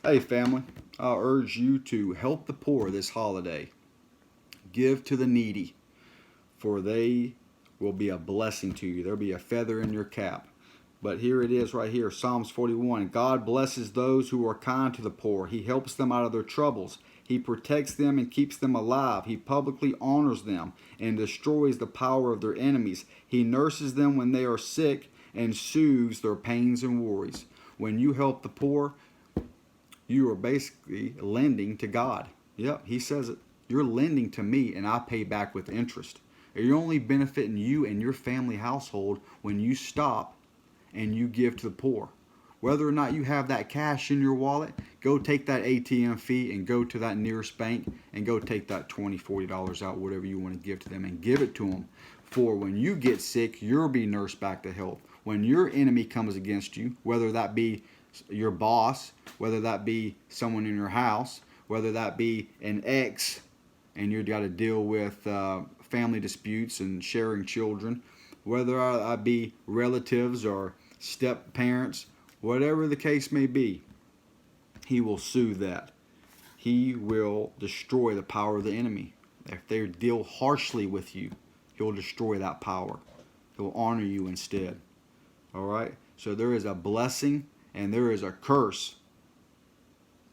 Hey family, I urge you to help the poor this holiday. Give to the needy, for they will be a blessing to you. There'll be a feather in your cap. But here it is right here, Psalms 41. God blesses those who are kind to the poor. He helps them out of their troubles. He protects them and keeps them alive. He publicly honors them and destroys the power of their enemies. He nurses them when they are sick and soothes their pains and worries. When you help the poor, you are basically lending to God. Yep, he says it. You're lending to me and I pay back with interest. You're only benefiting you and your family household when you stop and you give to the poor. Whether or not you have that cash in your wallet, go take that ATM fee and go to that nearest bank and go take that $20, $40 out, whatever you want to give to them, and give it to them. For when you get sick, you'll be nursed back to health. When your enemy comes against you, whether that be your boss, whether that be someone in your house, whether that be an ex, and you've got to deal with family disputes and sharing children, whether that be relatives or step parents, whatever the case may be, he will soothe that. He will destroy the power of the enemy. If they deal harshly with you, he'll destroy that power. He'll honor you instead. All right? So there is a blessing and there is a curse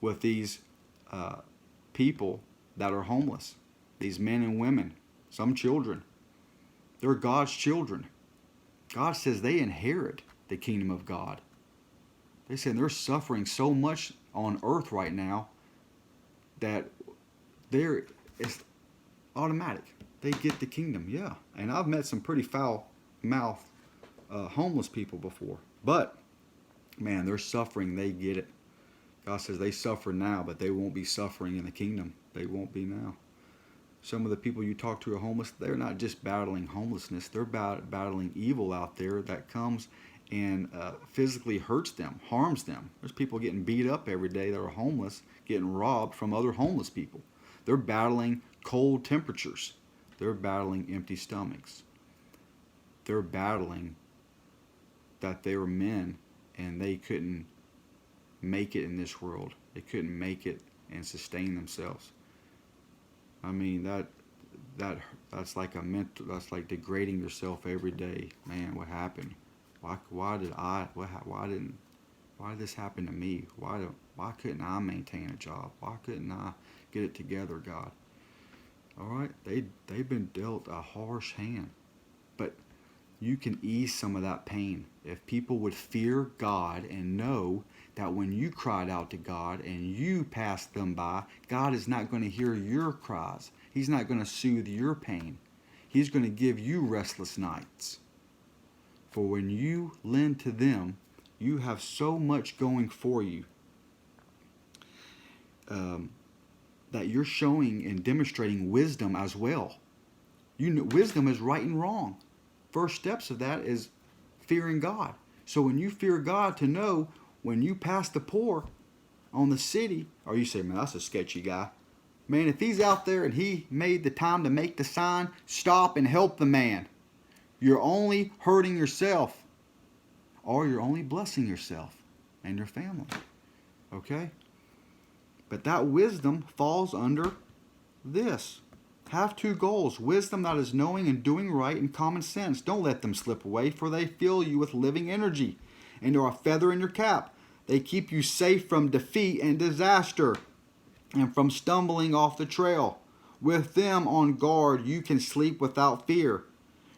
with these people that are homeless. These men and women, some children. They're God's children. God says they inherit the kingdom of God. They say they're suffering so much on earth right now that it's automatic. They get the kingdom, yeah. And I've met some pretty foul-mouthed homeless people before. But, man, they're suffering. They get it. God says they suffer now, but they won't be suffering in the kingdom. They won't be now. Some of the people you talk to are homeless. They're not just battling homelessness. They're battling evil out there that comes and physically hurts them, harms them. There's people getting beat up every day that are homeless, getting robbed from other homeless people. They're battling cold temperatures. They're battling empty stomachs. They're battling that they were men and they couldn't make it in this world. They couldn't make it and sustain themselves. I mean, that's like a mental, that's like degrading yourself every day. Man, what happened? Why did this happen to me? Why couldn't I maintain a job? Why couldn't I get it together, God? All right, they've been dealt a harsh hand, but you can ease some of that pain if people would fear God and know that when you cried out to God and you passed them by, God is not going to hear your cries. He's not going to soothe your pain. He's going to give you restless nights. For when you lend to them, you have so much going for you that you're showing and demonstrating wisdom as well. You know, wisdom is right and wrong. First steps of that is fearing God. So when you fear God, to know when you pass the poor on the city, or you say, man, that's a sketchy guy. Man, if he's out there and he made the time to make the sign, stop and help the man. You're only hurting yourself, or you're only blessing yourself and your family. Okay? But that wisdom falls under this. Have two goals. Wisdom that is knowing and doing right, and common sense. Don't let them slip away, for they fill you with living energy and are a feather in your cap. They keep you safe from defeat and disaster and from stumbling off the trail. With them on guard, you can sleep without fear.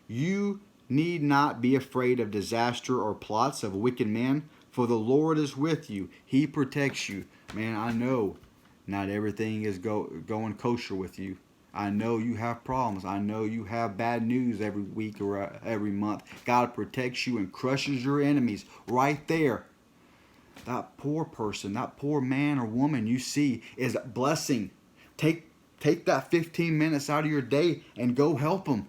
You need not be afraid of disaster or plots of wicked men, for the Lord is with you. He protects you. Man, I know not everything is going kosher with you. I know you have problems. I know you have bad news every week or every month. God protects you and crushes your enemies right there. That poor person, that poor man or woman you see is a blessing. Take that 15 minutes out of your day and go help them.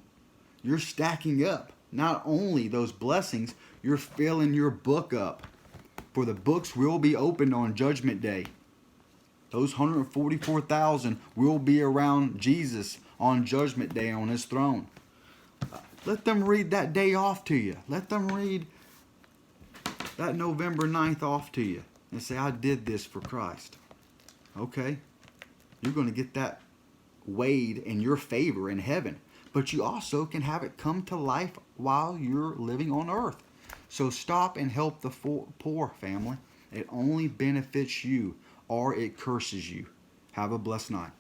You're stacking up. Not only those blessings, you're filling your book up. For the books will be opened on Judgment Day. Those 144,000 will be around Jesus on Judgment Day on his throne. Let them read that day off to you. Let them read that November 9th off to you. and say, I did this for Christ. Okay, you're going to get that weighed in your favor in heaven. But you also can have it come to life while you're living on earth. So stop and help the poor, family. It only benefits you or it curses you. Have a blessed night.